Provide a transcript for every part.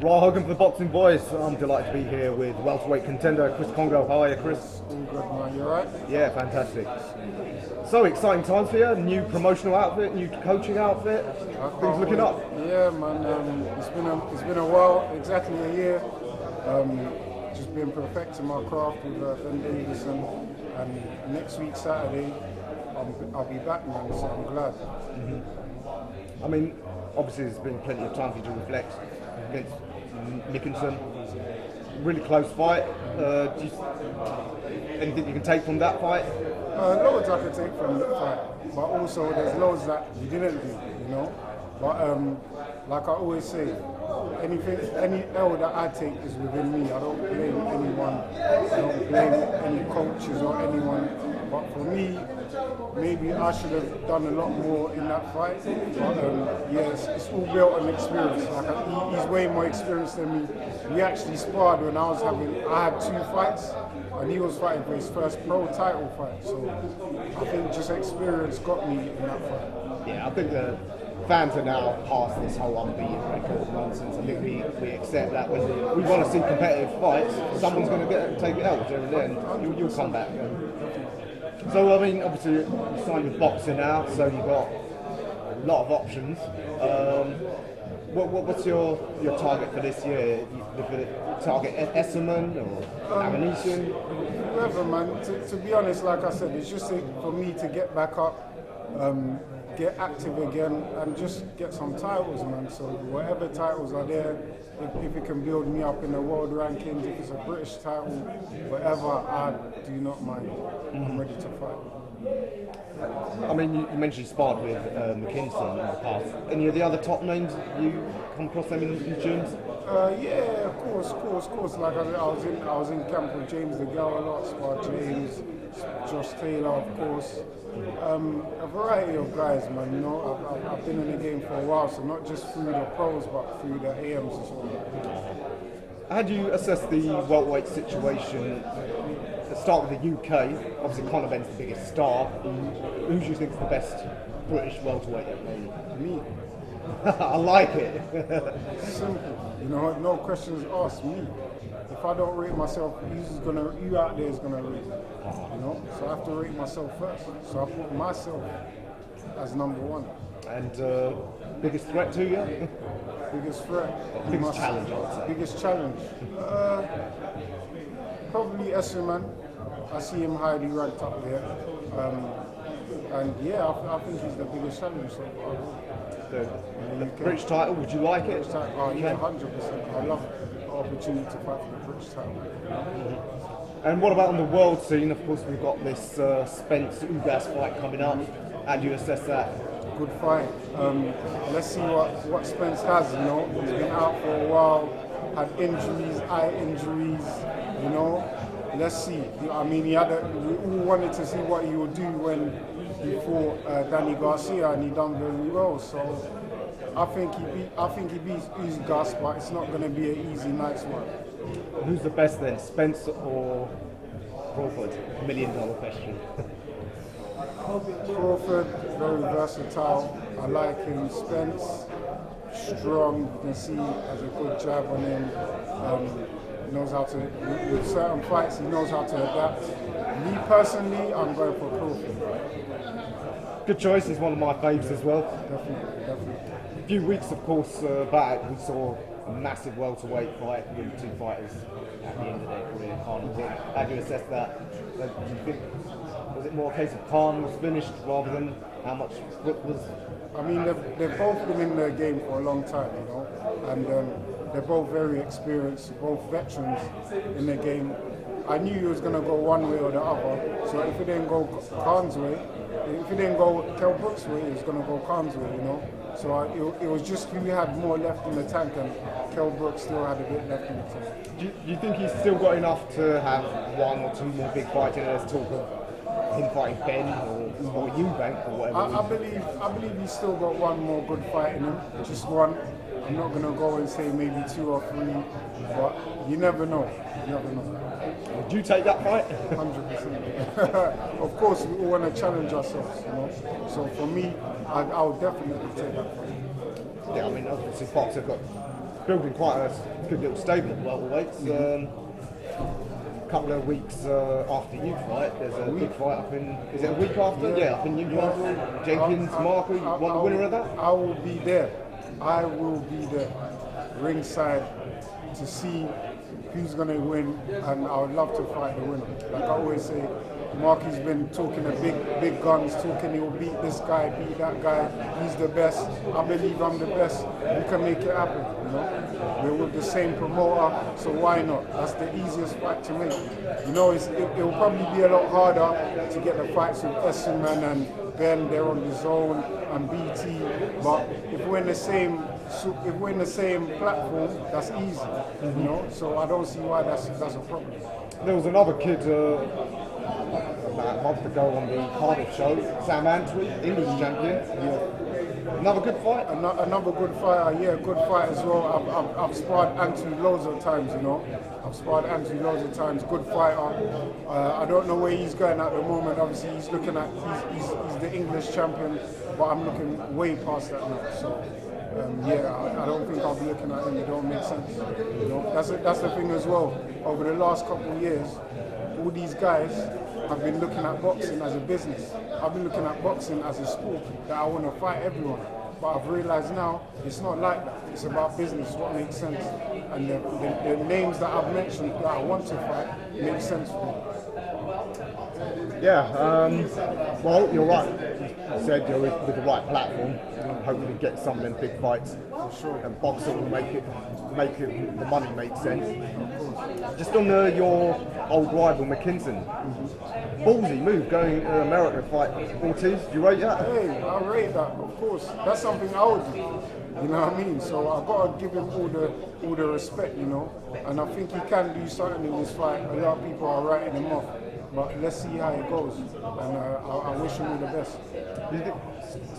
Raw Hogan for the Boxing Voice. I'm delighted to be here with welterweight contender Chris Kongo. How are you, Chris? All good, man. You alright? Yeah, fantastic. So exciting times for you. New promotional outfit, new coaching outfit. Things looking up. Yeah, man. It's been a while, exactly a year. Just been perfecting my craft with Dickinson, and next week Saturday I'll be back, man. So I'm glad. I mean, obviously there's been plenty of time for you to reflect against Mckinson. Really close fight. Anything you can take from that fight? Loads I could take from the fight, but also there's loads that you didn't do, you know. But like I always say, any L that I take is within me. I don't blame anyone. I don't blame any coaches or anyone. But for me, maybe I should have done a lot more in that fight. But yes, it's all built on experience. Like he's way more experienced than me. We actually sparred when I had 2 fights, and he was fighting for his first pro title fight. So I think just experience got me in that fight. Yeah, I think the fans are now past this whole unbeaten record nonsense. I think we accept that when we want to see competitive fights, someone's going to take it out there and then you'll come back. So I mean, obviously you signed with boxing now, so you've got a lot of options. What's your target for this year? You look at it, target Esserman or Ammunition? Whoever, man. To be honest, like I said, it's just for me to get back up, get active again, and just get some titles, man. So whatever titles are there, if it can build me up in the world rankings, if it's a British title, whatever, I do not mind. I'm ready to fight. I mean, you mentioned you sparred with Mckinson in the past. Any of the other top names you come across them in gyms? Yeah, of course. Like I was in camp with James the Gal a lot, sparred James, Josh Taylor, of course. A variety of guys, man. You know, I've been in the game for a while, so not just through the pros, but through the AMs as well. How do you assess the welterweight situation? Let's start with the UK. Obviously, Conor Benn's the biggest star. Who do you think is the best British welterweight at the moment? Me. I like it. Simple. You know, no questions asked. Me. If I don't rate myself, you out there is gonna rate me. You know, so I have to rate myself first. So I put myself as number 1. And biggest threat to you? Biggest threat. Biggest challenge, I would say. Biggest challenge. Probably Esserman. I see him highly ranked up there. And yeah, I think he's the biggest challenge so far. The British title, would you like it? Oh yeah, 100%. I love the opportunity to fight for the British title. And what about on the world scene? Of course, we've got this Spence Ugas fight coming up. How do you assess that? Good fight. Let's see what Spence has. You know, he's been out for a while, had injuries, eye injuries. You know, let's see. I mean, we all wanted to see what he would do when he fought Danny Garcia, and he done very well. So I think he beats Ugas, but it's not going to be an easy night's work. Who's the best then, Spence or Crawford? $1 million question. Crawford, very versatile. I like him. Spence, strong. You can see has a good jab on him. He knows how to, with certain fights, he knows how to adapt. Me personally, I'm going for Crawford. Good choice. He's one of my faves as well. Definitely. A few weeks, of course, back, we saw a massive welterweight fight with 2 fighters at the end of their career. Khan and Dick. How do you assess that? Do you think, was it more a case of Khan was finished rather than how much Brook was? I mean, they've both been in the game for a long time, you know, and they're both very experienced, both veterans in the game. I knew he was going to go one way or the other, so if it didn't go Khan's way, if it didn't go Kell Brook's way, it was going to go Khan's way, you know. So it was just who had more left in the tank, and Kell Brook still had a bit left in the tank. Do you think he's still got enough to have 1 or 2 more big fights? You know, there's talk of him fighting Ben or Eubank or whatever. I believe he's still got 1 more good fight in him, just 1. I'm not going to go and say maybe 2 or 3, but you never know. Would you take that fight? 100%. Of course, we all want to challenge ourselves, you know. So for me, I would definitely take that fight. Yeah, I mean, obviously Fox have got building quite a good little stable at welterweights. A couple of weeks after you fight, there's a big fight up in. Is it a week after? Yeah, up in Newcastle. Jenkins, Marco. You want the winner of that? I will be there. I will be there, ringside, to see who's going to win, and I would love to fight the winner. Like I always say, Marky's been talking the big guns, talking he'll beat this guy, beat that guy, he's the best. I believe I'm the best. We can make it happen, you know. We're with the same promoter, so why not? That's the easiest fight to make. You know, it'll probably be a lot harder to get the fights with Esselman and Ben, they're on the zone, and BT, but if we're in the same platform, that's easy, you know. So I don't see why that's a problem. There was another kid about a month ago on the Cardiff show, Sam Antwi, English champion. Yeah. Another good fight. Another good fighter. Yeah, good fight as well. I've sparred Antwi loads of times, you know. I've sparred Antwi loads of times. Good fighter. I don't know where he's going at the moment. Obviously, he's looking at he's the English champion, but I'm looking way past that now. So. I don't think I'll be looking at him. It don't make sense. You know, that's the thing as well. Over the last couple of years, all these guys have been looking at boxing as a business. I've been looking at boxing as a sport that I want to fight everyone. But I've realised now it's not like that. It's about business. What makes sense, and the names that I've mentioned that I want to fight make sense for me. Yeah. Well, you're right. You said you're with the right platform. Hopefully get some of them big fights. For sure. And boxing will make it the money make sense. Just on your old rival Mckinson, ballsy move going to America to fight Ortiz. Do you rate that? Hey, I rate that. Of course, that's something I would do. You know what I mean? So I've got to give him all the respect, you know. And I think he can do something in this fight. A lot of people are writing him off. But let's see how it goes, and I wish him all the best. Do you think,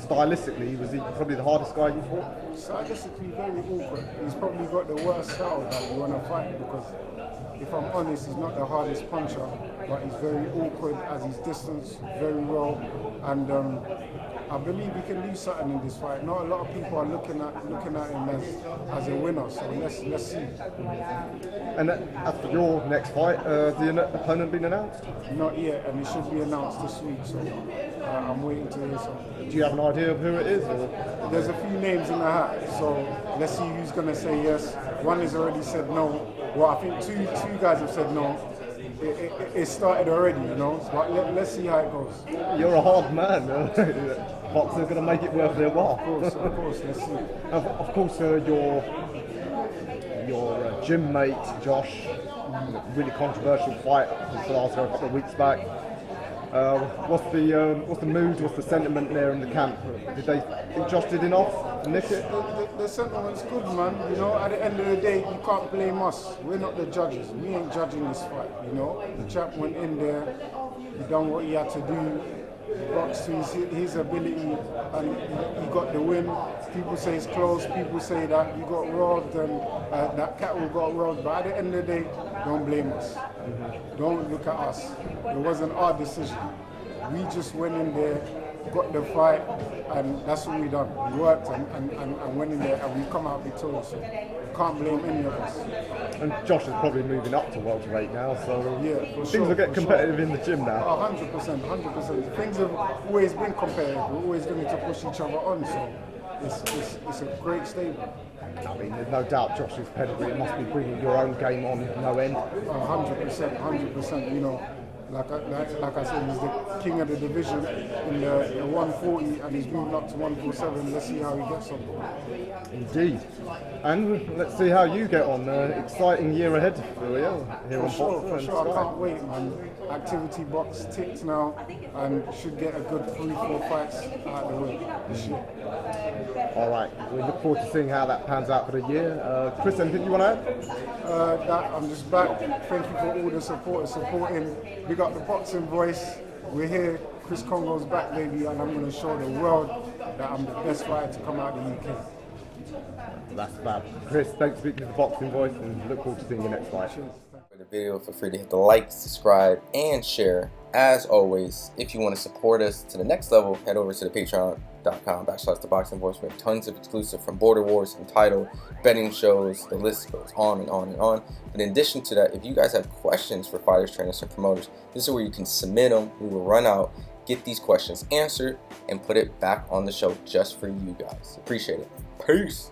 stylistically, was he probably the hardest guy you fought? Stylistically, very awkward. He's probably got the worst style that you want to fight, because if I'm honest, he's not the hardest puncher, but he's very awkward as he's distanced very well, and I believe he can do something in this fight. Not a lot of people are looking at him as a winner, so let's see. And as for your next fight, the opponent been announced? Not yet, and it should be announced this week, so I'm waiting to hear something. Do you have an idea of who it is? Or? There's a few names in the hat, so let's see who's going to say yes. One has already said no. Well, I think two guys have said no. It started already, you know, but let's see how it goes. You're a hard man. Boxers are going to make it worth their while. Of course, let's see. Of course, your gym mate, Josh, really controversial fight for last a couple of weeks back. What's the mood, what's the sentiment there in the camp? Did they think Josh did enough to nick it? The sentiment's good, man. You know, at the end of the day, you can't blame us. We're not the judges. We ain't judging this fight, you know. The chap went in there, he done what he had to do, boxed to his ability, and he got the win. People say it's close, people say that he got robbed and that Cattle got robbed, but at the end of the day, don't blame us. Don't look at us. It wasn't our decision. We just went in there, got the fight, and that's what we done. We worked and went in there, and we come out victorious. So can't blame any of us. And Josh is probably moving up to welterweight now, so yeah, things will get competitive in the gym now. 100%. Things have always been competitive. We're always going to push each other on, so it's a great stable. I mean, there's no doubt Josh's pedigree must be bringing your own game on no end. 100%. You know, like I said, he's the king of the division in the 140, and he's moving up to 147. Let's see how he gets on. Indeed. And let's see how you get on. Exciting year ahead for you here on Boxer. For sure. I can't wait, man. Activity box ticked now, and should get a good 3-4 fights out of the way this year. All right. We look forward to seeing how that pans out for the year. Chris, anything you want to add? I'm just back. Thank you for all the supporting. We got the Boxing Voice. We're here. Chris Kongo's back, baby, and I'm going to show the world that I'm the best fighter to come out of the UK. That's fab. Chris, thanks for speaking to the Boxing Voice, and look forward to seeing you next fight. For the video, feel free to hit the like, subscribe, and share. As always, if you want to support us to the next level, head over to the Patreon. patreon.com/ThaBoxingVoice. We have tons of exclusive from Border Wars, Entitled, betting shows, the list goes on and on and on. But in addition to that, if you guys have questions for fighters, trainers, and promoters, this is where you can submit them. We will run out, get these questions answered, and put it back on the show just for you guys. Appreciate it. Peace.